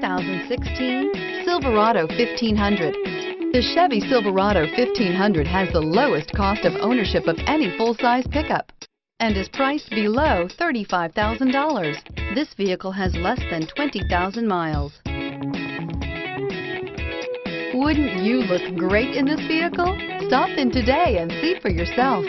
2016 Silverado 1500. The Chevy Silverado 1500 has the lowest cost of ownership of any full-size pickup and is priced below $35,000. This vehicle has less than 20,000 miles. Wouldn't you look great in this vehicle? Stop in today and see for yourself.